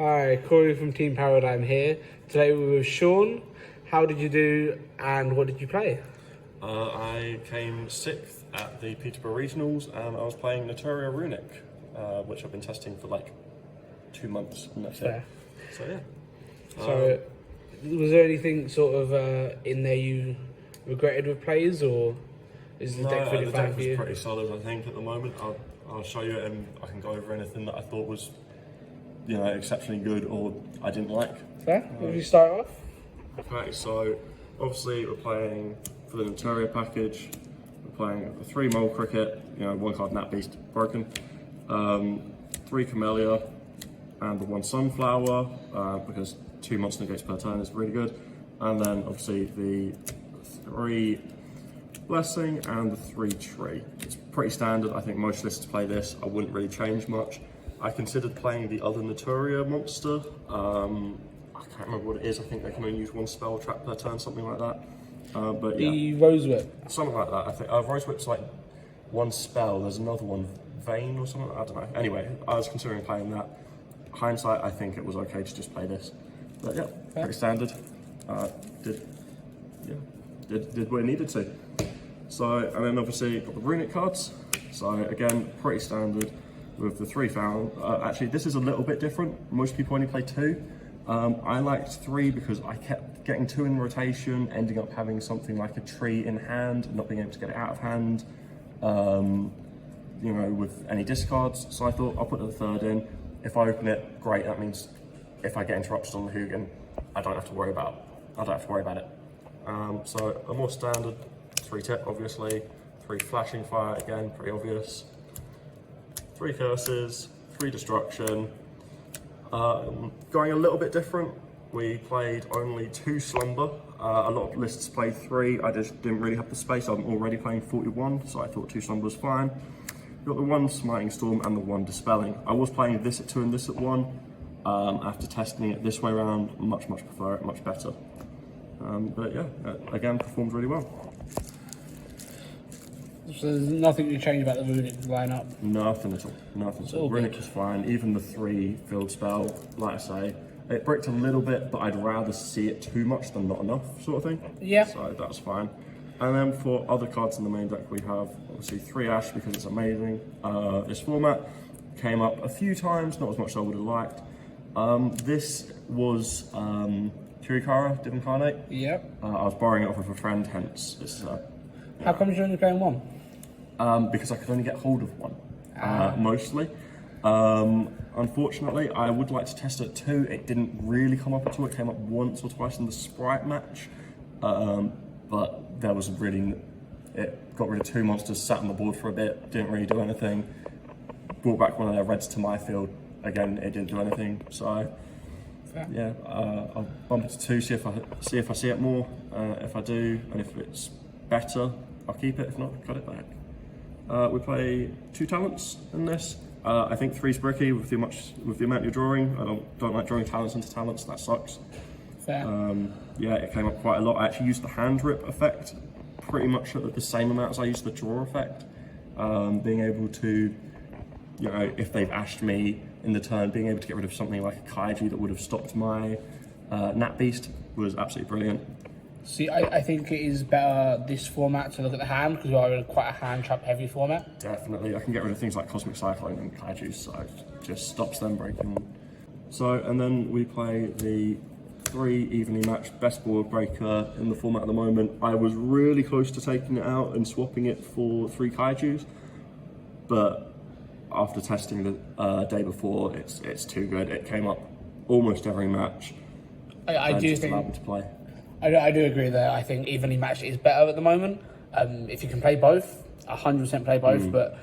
Hi, Corey from Team Paradigm here. Today we're with Sean. How did you do and what did you play? I came 6th at the Peterborough Regionals and I was playing Naturia Runick, which I've been testing for like 2 months and that's it. So yeah. So was there anything sort of in there you regretted with players, or is the deck pretty the fine deck for was you? pretty solid, I think, at the moment. I'll show you it and I can go over anything that I thought was, exceptionally good or I didn't like. Fair. Will you start off? Okay, so obviously we're playing for the Naturia package. We're playing a 3 mole cricket, 1 card Nat Beast broken, 3 Camellia, and the 1 sunflower because 2 monster negates per turn is really good, and then obviously the 3 blessing and the 3 tree. It's pretty standard. I think most lists play this. I wouldn't really change much. I considered playing the other Naturia monster. I can't remember what it is. I think they can only use 1 spell trap per turn, something like that. But the yeah, Rose Whip. something like that. I think Rose Whip's like 1 spell. There's another one, Vane or something. I don't know. Anyway, I was considering playing that. Hindsight, I think it was okay to just play this. But yeah, pretty standard. Did what it needed to. So, and then obviously got the Runick cards. So again, pretty standard with the 3 found. Actually, this is a little bit different. Most people only play 2. I liked 3 because I kept getting 2 in rotation, ending up having something like a tree in hand, not being able to get it out of hand, with any discards. So I thought I'll put the 3rd in. If I open it, great. That means if I get interrupted on the Hugin, I don't have to worry about it. So a more standard 3 tip, obviously. 3 flashing fire, again, pretty obvious. 3 curses, 3 destruction. Going a little bit different, we played only 2 slumber. A lot of lists played 3. I just didn't really have the space. I'm already playing 41, so I thought 2 slumber was fine. Got the 1 smiting storm and the 1 dispelling. I was playing this at 2 and this at 1. After testing it this way around, much prefer it, much better. But yeah, again, performed really well. So there's nothing you change about the Runick lineup? Nothing at all. Nothing at all. Runick was fine. Even the 3 field spell, like I say, it bricked a little bit, but I'd rather see it too much than not enough, sort of thing. Yeah. So that's fine. And then for other cards in the main deck, we have obviously 3 Ash because it's amazing. This format came up a few times, not as much as I would have liked. This was Kirikara, Div Incarnate. Yep. I was borrowing it off of a friend, hence it's. How come you're only playing 1? Because I could only get hold of 1, mostly. Unfortunately, I would like to test it 2. It didn't really come up at all. It came up once or twice in the Sprite match, but there was it got rid of 2 monsters, sat on the board for a bit, didn't really do anything. Brought back one of their reds to my field. Again, it didn't do anything. So yeah, I'll bump it to 2, see if I see it more. If I do, and if it's better, I'll keep it. If not, cut it back. We play 2 talents in this. I think 3's bricky with the amount you're drawing. I don't like drawing talents into talents. That sucks. Fair. Yeah, it came up quite a lot. I actually used the hand rip effect pretty much at the same amount as I used the draw effect. Being able to, if they've ashed me in the turn, being able to get rid of something like a kaiju that would have stopped my Nat Beast was absolutely brilliant. See, I think it is better this format to look at the hand because we are in quite a hand trap heavy format. Definitely, I can get rid of things like Cosmic Cyclone and kaiju, so it just stops them breaking. So, and then we play the 3 evenly matched best board breaker in the format at the moment. I was really close to taking it out and swapping it for 3 kaijus, but after testing the day before, it's too good. It came up almost every match. I do think allowed me to play. I do agree that I think evenly matched is better at the moment. If you can play both, 100% play both, but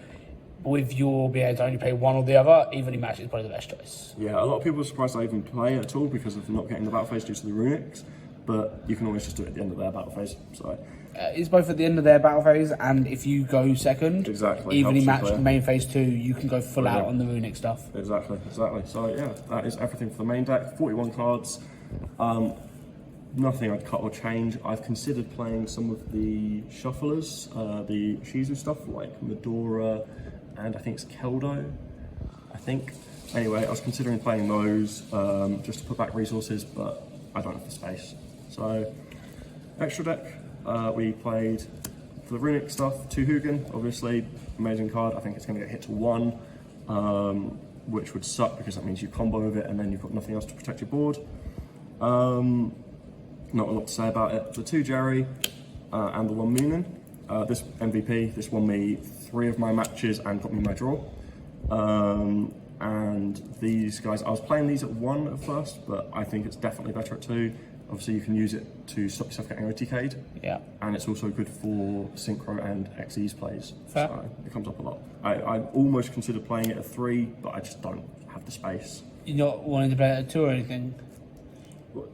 with your being able to only play one or the other, evenly matched is probably the best choice. Yeah, a lot of people are surprised I even play it at all because of not getting the battle phase due to the Runicks, but you can always just do it at the end of their battle phase. So it's both at the end of their battle phase, and if you go second, exactly, evenly matched main phase 2, you can go full out on the Runick stuff. Exactly. So yeah, that is everything for the main deck. 41 cards. Nothing I'd cut or change. I've considered playing some of the shufflers, the Shizu stuff like Medora, and I think it's Keldo. I think Anyway, I was considering playing those just to put back resources, but I don't have the space. So, extra deck, we played for the Runick stuff, 2 Hugin, obviously, amazing card. I think it's going to get hit to 1, which would suck because that means you combo with it and then you've got nothing else to protect your board. Not a lot to say about it. The 2 Jerry and the 1 Moonin. This MVP, this won me 3 of my matches and got me my draw. And these guys, I was playing these at 1 at first, but I think it's definitely better at 2. Obviously you can use it to stop yourself getting OTK'd. Yeah. And it's also good for Synchro and XE's plays. Fair. So it comes up a lot. I almost considered playing it at 3, but I just don't have the space. You're not wanting to play it at 2 or anything?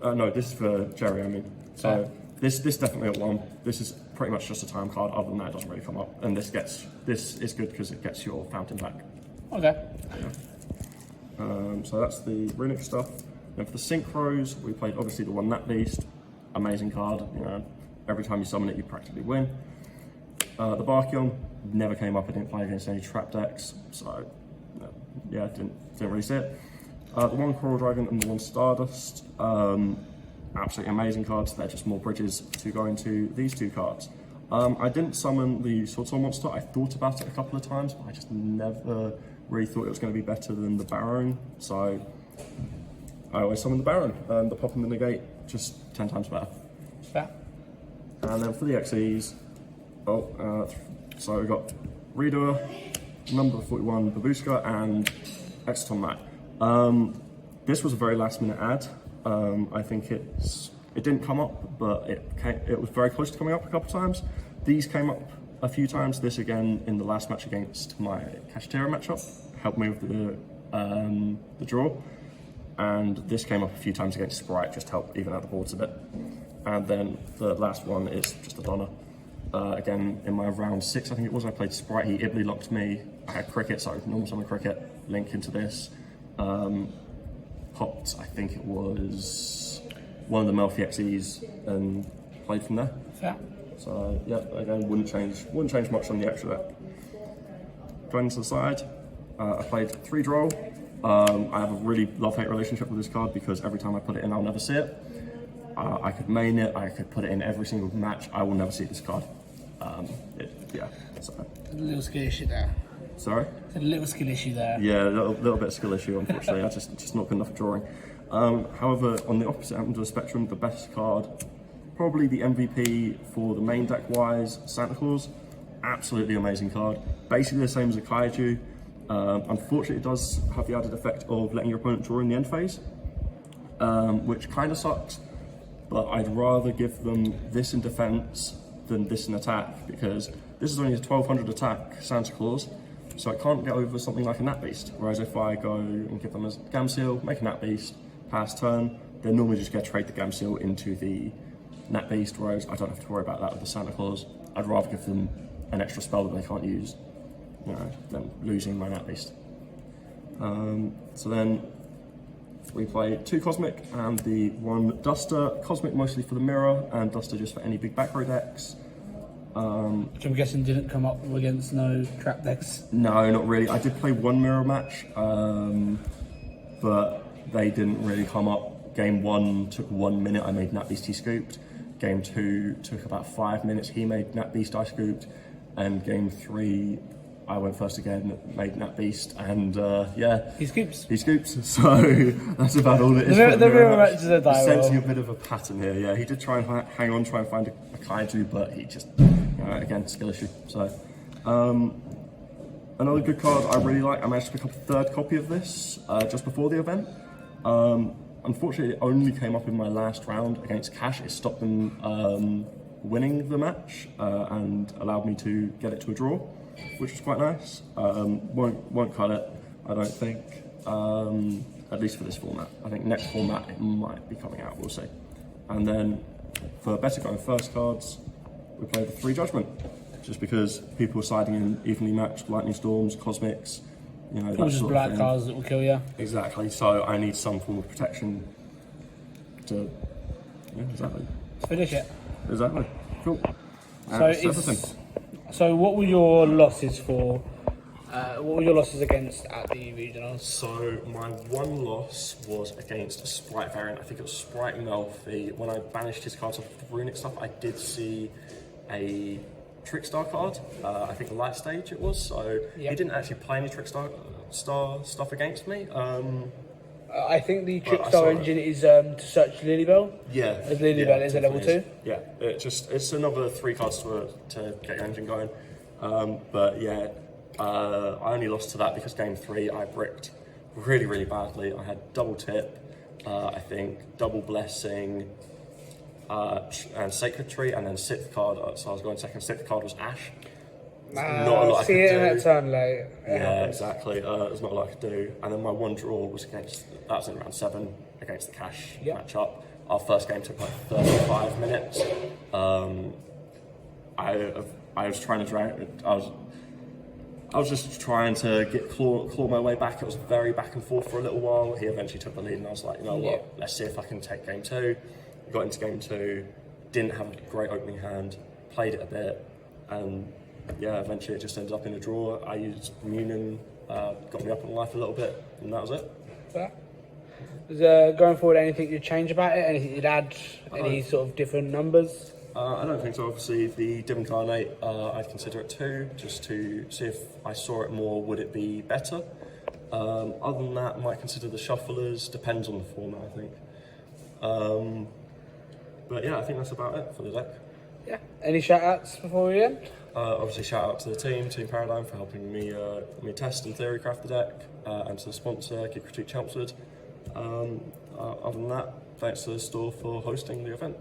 No, this is for Jerry, I mean. So Fair. this definitely at 1. This is pretty much just a time card. Other than that, it doesn't really come up. And this is good because it gets your fountain back. Okay. Yeah. So that's the Runick stuff. Then for the Synchros, we played obviously the 1 Nat Beast. Amazing card. You know, every time you summon it, you practically win. The Barkion never came up. I didn't play against any trap decks, so yeah, didn't really see it. The 1 Coral Dragon and the 1 Stardust. Absolutely amazing cards. They're just more bridges to go into these 2 cards. I didn't summon the Sword Soul monster. I thought about it a couple of times, but I just never really thought it was going to be better than the Baron. So I always summon the Baron, and the Pop and the Negate just 10 times better. Yeah. And then for the XEs, so we've got Redoer, number 41 Babushka, and Exaton Mac. This was a very last minute ad. I think it didn't come up, but it was very close to coming up a couple of times. These came up a few times. This again in the last match against my Cashterra matchup helped me with the draw. And this came up a few times against Sprite, just helped even out the boards a bit. And then the last one is just a Donna. Again, in my round 6, I think it was, I played Sprite, he Ibly locked me. I had Cricket, so normal summon Cricket, link into this. Popped, I think it was one of the Melfi XEs and played from there. Yeah. So yeah, again, wouldn't change much on the extra deck. Going to the side, I played 3 Droll. I have a really love-hate relationship with this card because every time I put it in, I'll never see it. I could main it, I could put it in every single match, I will never see this card. Yeah, so. A little skill issue there. Sorry? A little skill issue there. Yeah, a little bit of skill issue, unfortunately. I just not good enough at drawing. However, on the opposite end of the spectrum, the best card, probably the MVP for the main deck-wise, Santa Claus. Absolutely amazing card. Basically the same as a Kaiju. Unfortunately, it does have the added effect of letting your opponent draw in the end phase, which kind of sucks, but I'd rather give them this in defense than this in attack, because this is only a 1200 attack Santa Claus, so it can't get over something like a Nat Beast, whereas if I go and give them a Gamseel, make a Nat Beast, pass turn, they're normally just going to trade the Gamseel into the Nat Beast, whereas I don't have to worry about that with the Santa Claus. I'd rather give them an extra spell that they can't use, you know, than losing my Nat Beast. So then we play 2 Cosmic and the 1 Duster. Cosmic mostly for the mirror and Duster just for any big back row decks. Which I'm guessing didn't come up against no trap decks. No, not really. I did play 1 mirror match, but they didn't really come up. Game 1 took 1 minute, I made Nat Beast, he scooped. Game 2 took about 5 minutes, he made Nat Beast, I scooped. And game 3, I went first again, made Nat Beast, and yeah. He scoops. He scoops, so that's about all it is. The mirror matches are die well. Sensing a bit of a pattern here, yeah. He did try and hang on, try and find a Kaiju, but he just, again, skill issue. So, another good card I really like, I managed to pick up a 3rd copy of this just before the event. Unfortunately, it only came up in my last round against Cash. It stopped them winning the match and allowed me to get it to a draw, which was quite nice. Won't cut it, I don't think, at least for this format. I think next format it might be coming out, we'll see. And then for better going first cards, we played the 3 Judgment, just because people were siding in evenly matched Lightning Storms, Cosmics, you know, that just black cards that will kill you. Exactly, so I need some form of protection to, yeah, exactly. Finish it. Exactly. Cool. So what were your losses for What were your losses against at the regionals? So my one loss was against a Sprite variant. I think it was Sprite Melfi. When I banished his cards off the Runick stuff, I did see a Trickstar card. I think Light Stage it was. So he didn't actually play any Trickstar stuff against me. I think the Trickstar engine is to search Lilybell. Yeah. As Lilybell is a level 2. Yeah, it's another 3 cards to get your engine going. But yeah, I only lost to that because game 3 I bricked really, really badly. I had double tip, I think double blessing, and sacred tree, and then 6th card. So I was going second. 6th card was Ash. Not a lot I could do. In that turn late. Yeah, exactly. There's not a lot I could do. And then my one draw was that was in round 7 against the Cash matchup. Our first game took like 35 minutes. I was trying to drag. I was just trying to claw my way back. It was very back and forth for a little while. He eventually took the lead, and I was like, you know what? Let's see if I can take game 2. Got into game 2. Didn't have a great opening hand. Played it a bit, and yeah, eventually it just ended up in a draw. I used Munin, got me up on life a little bit, and that was it. Is going forward anything you'd change about it? Anything you'd add? Any sort of different numbers? I don't think so. Obviously, the Div Incarnate, I'd consider it 2, just to see if I saw it more, would it be better? Other than that, I might consider the Shufflers, depends on the format, I think. But yeah, I think that's about it for the deck. Yeah. Any shout-outs before we end? Obviously, shout out to the team Paradigm, for helping me test and theory craft the deck, and to the sponsor, Geek Critique Chelmsford. Other than that, thanks to the store for hosting the event.